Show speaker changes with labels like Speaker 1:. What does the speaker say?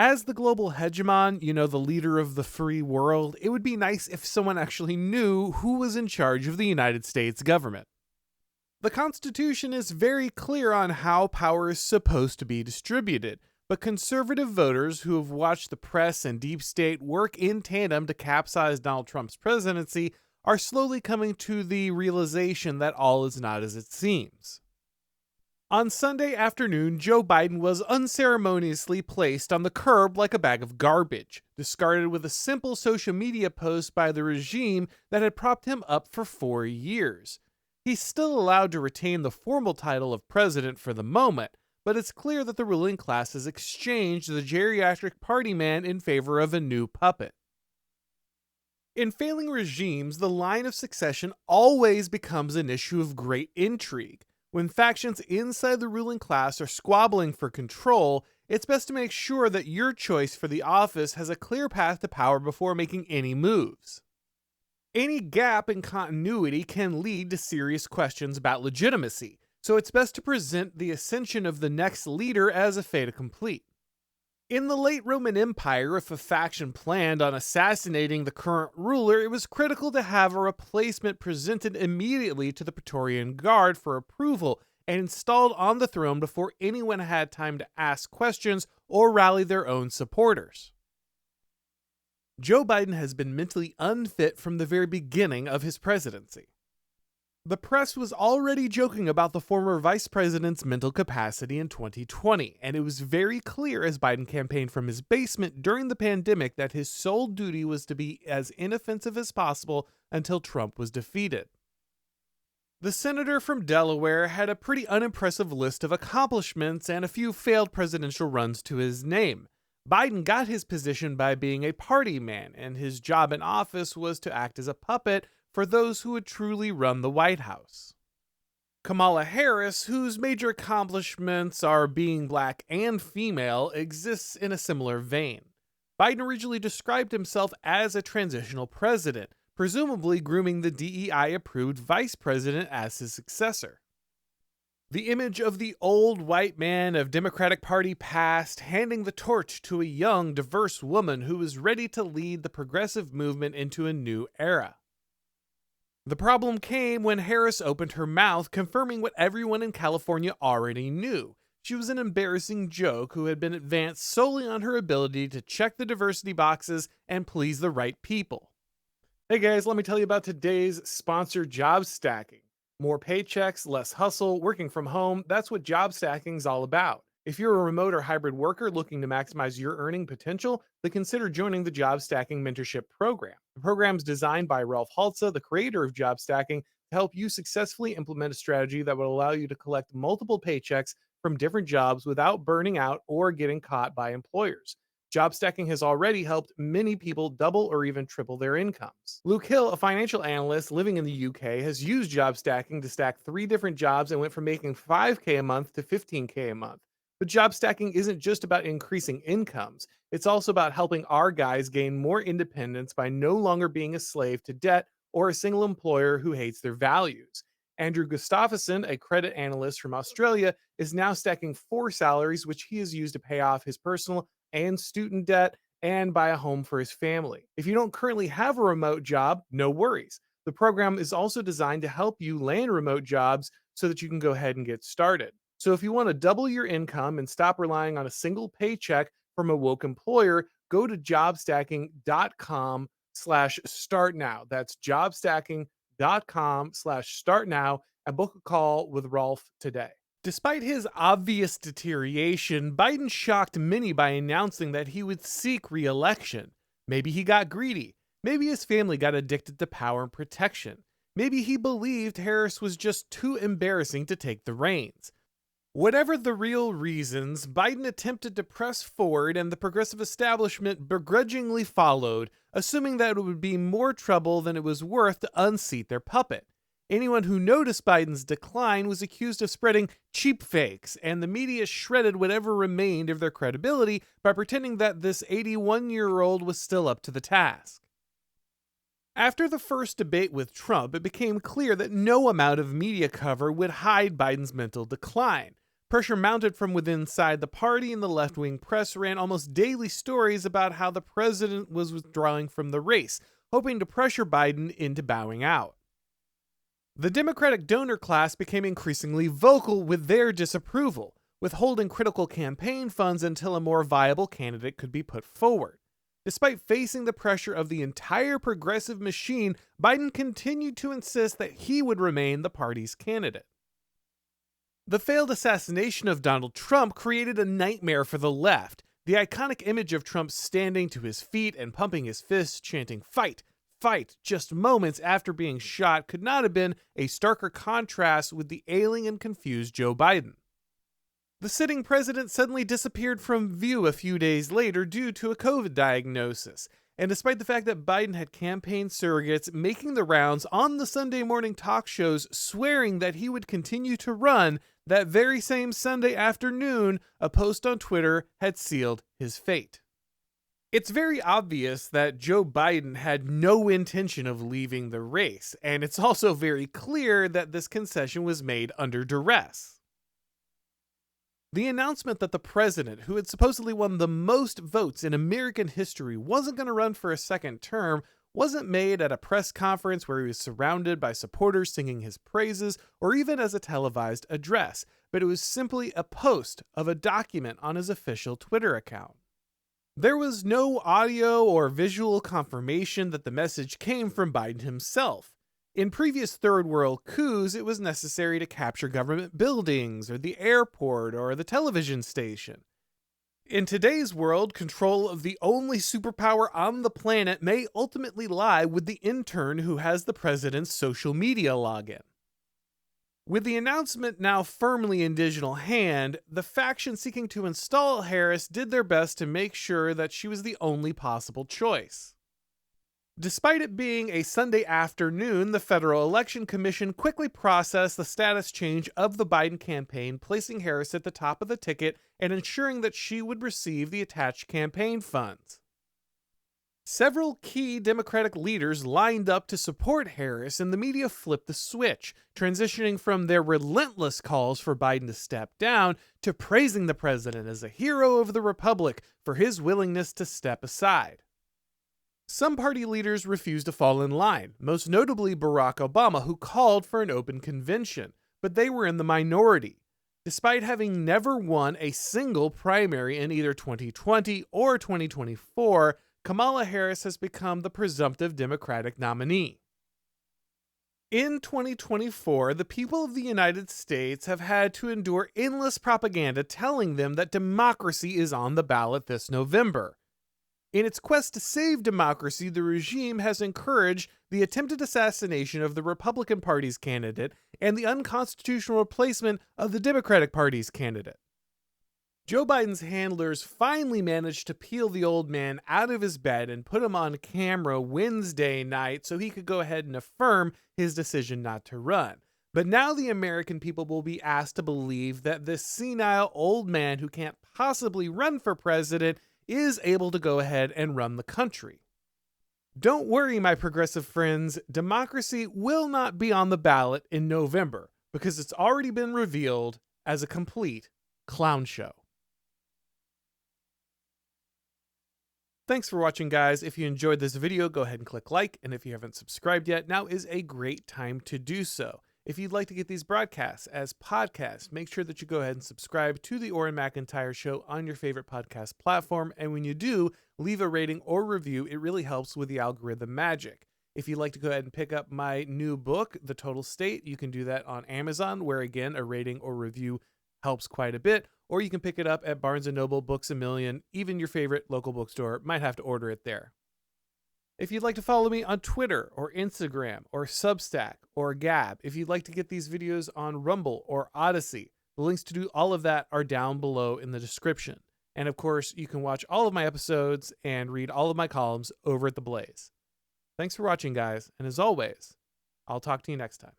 Speaker 1: As the global hegemon, the leader of the free world, it would be nice if someone actually knew who was in charge of the United States government. The Constitution is very clear on how power is supposed to be distributed, but conservative voters who have watched the press and deep state work in tandem to capsize Donald Trump's presidency are slowly coming to the realization that all is not as it seems. On Sunday afternoon, Joe Biden was unceremoniously placed on the curb like a bag of garbage, discarded with a simple social media post by the regime that had propped him up for 4 years. He's still allowed to retain the formal title of president for the moment, but it's clear that the ruling class has exchanged the geriatric party man in favor of a new puppet. In failing regimes, the line of succession always becomes an issue of great intrigue. When factions inside the ruling class are squabbling for control, it's best to make sure that your choice for the office has a clear path to power before making any moves. Any gap in continuity can lead to serious questions about legitimacy, so it's best to present the ascension of the next leader as a fait accompli. In the late Roman Empire, if a faction planned on assassinating the current ruler, it was critical to have a replacement presented immediately to the Praetorian Guard for approval and installed on the throne before anyone had time to ask questions or rally their own supporters. Joe Biden has been mentally unfit from the very beginning of his presidency. The press was already joking about the former vice president's mental capacity in 2020, and it was very clear as Biden campaigned from his basement during the pandemic that his sole duty was to be as inoffensive as possible until Trump was defeated. The senator from Delaware had a pretty unimpressive list of accomplishments and a few failed presidential runs to his name. Biden got his position by being a party man, and his job in office was to act as a puppet for those who would truly run the White House. Kamala Harris, whose major accomplishments are being black and female, exists in a similar vein. Biden originally described himself as a transitional president, presumably grooming the DEI-approved vice president as his successor. The image of the old white man of Democratic Party past handing the torch to a young, diverse woman who was ready to lead the progressive movement into a new era. The problem came when Harris opened her mouth, confirming what everyone in California already knew. She was an embarrassing joke who had been advanced solely on her ability to check the diversity boxes and please the right people. Hey guys, let me tell you about today's sponsor, Job Stacking. More paychecks, less hustle, working from home, that's what job stacking is all about. If you're a remote or hybrid worker looking to maximize your earning potential, then consider joining the Job Stacking Mentorship Program. The program is designed by Ralph Haltza, the creator of Job Stacking, to help you successfully implement a strategy that will allow you to collect multiple paychecks from different jobs without burning out or getting caught by employers. Job stacking has already helped many people double or even triple their incomes. Luke Hill, a financial analyst living in the UK, has used job stacking to stack 3 different jobs and went from making $5K a month to $15K a month. But job stacking isn't just about increasing incomes. It's also about helping our guys gain more independence by no longer being a slave to debt or a single employer who hates their values. Andrew Gustafsson, a credit analyst from Australia, is now stacking 4 salaries, which he has used to pay off his personal and student debt and buy a home for his family. If you don't currently have a remote job, no worries. The program is also designed to help you land remote jobs so that you can go ahead and get started. So if you want to double your income and stop relying on a single paycheck from a woke employer, go to jobstacking.com/start now. That's jobstacking.com/start now and book a call with Rolf today. Despite his obvious deterioration, Biden shocked many by announcing that he would seek re-election. Maybe he got greedy. Maybe his family got addicted to power and protection. Maybe he believed Harris was just too embarrassing to take the reins. Whatever the real reasons, Biden attempted to press forward and the progressive establishment begrudgingly followed, assuming that it would be more trouble than it was worth to unseat their puppet. Anyone who noticed Biden's decline was accused of spreading cheap fakes, and the media shredded whatever remained of their credibility by pretending that this 81-year-old was still up to the task. After the first debate with Trump, it became clear that no amount of media cover would hide Biden's mental decline. Pressure mounted from within inside the party, and the left-wing press ran almost daily stories about how the president was withdrawing from the race, hoping to pressure Biden into bowing out. The Democratic donor class became increasingly vocal with their disapproval, withholding critical campaign funds until a more viable candidate could be put forward. Despite facing the pressure of the entire progressive machine, Biden continued to insist that he would remain the party's candidate. The failed assassination of Donald Trump created a nightmare for the left. The iconic image of Trump standing to his feet and pumping his fists, chanting, "Fight! Fight!" just moments after being shot could not have been a starker contrast with the ailing and confused Joe Biden. The sitting president suddenly disappeared from view a few days later due to a COVID diagnosis, and despite the fact that Biden had campaign surrogates making the rounds on the Sunday morning talk shows swearing that he would continue to run, that very same Sunday afternoon, a post on Twitter had sealed his fate. It's very obvious that Joe Biden had no intention of leaving the race, and it's also very clear that this concession was made under duress. The announcement that the president, who had supposedly won the most votes in American history, wasn't going to run for a second term wasn't made at a press conference where he was surrounded by supporters singing his praises, or even as a televised address, but it was simply a post of a document on his official Twitter account. There was no audio or visual confirmation that the message came from Biden himself. In previous third world coups, it was necessary to capture government buildings, or the airport, or the television station. In today's world, control of the only superpower on the planet may ultimately lie with the intern who has the president's social media login. With the announcement now firmly in digital hand, the faction seeking to install Harris did their best to make sure that she was the only possible choice. Despite it being a Sunday afternoon, the Federal Election Commission quickly processed the status change of the Biden campaign, placing Harris at the top of the ticket and ensuring that she would receive the attached campaign funds. Several key Democratic leaders lined up to support Harris, and the media flipped the switch, transitioning from their relentless calls for Biden to step down to praising the president as a hero of the Republic for his willingness to step aside. Some party leaders refused to fall in line, most notably Barack Obama, who called for an open convention, but they were in the minority. Despite having never won a single primary in either 2020 or 2024, Kamala Harris has become the presumptive Democratic nominee. In 2024, the people of the United States have had to endure endless propaganda telling them that democracy is on the ballot this November. In its quest to save democracy, the regime has encouraged the attempted assassination of the Republican Party's candidate and the unconstitutional replacement of the Democratic Party's candidate. Joe Biden's handlers finally managed to peel the old man out of his bed and put him on camera Wednesday night so he could go ahead and affirm his decision not to run. But now the American people will be asked to believe that this senile old man who can't possibly run for president is able to go ahead and run the country. Don't worry, my progressive friends, democracy will not be on the ballot in November because it's already been revealed as a complete clown show. Thanks for watching, guys. If you enjoyed this video, go ahead and click like, and if you haven't subscribed yet, now is a great time to do so. If you'd like to get these broadcasts as podcasts, make sure that you go ahead and subscribe to the Auron MacIntyre Show on your favorite podcast platform, and when you do, leave a rating or review. It really helps with the algorithm magic. If you'd like to go ahead and pick up my new book, The Total State, you can do that on Amazon, where again, a rating or review helps quite a bit, or you can pick it up at Barnes & Noble, Books A Million, even your favorite local bookstore might have to order it there. If you'd like to follow me on Twitter or Instagram or Substack or Gab, if you'd like to get these videos on Rumble or Odyssey, the links to do all of that are down below in the description. And of course, you can watch all of my episodes and read all of my columns over at The Blaze. Thanks for watching, guys, and as always, I'll talk to you next time.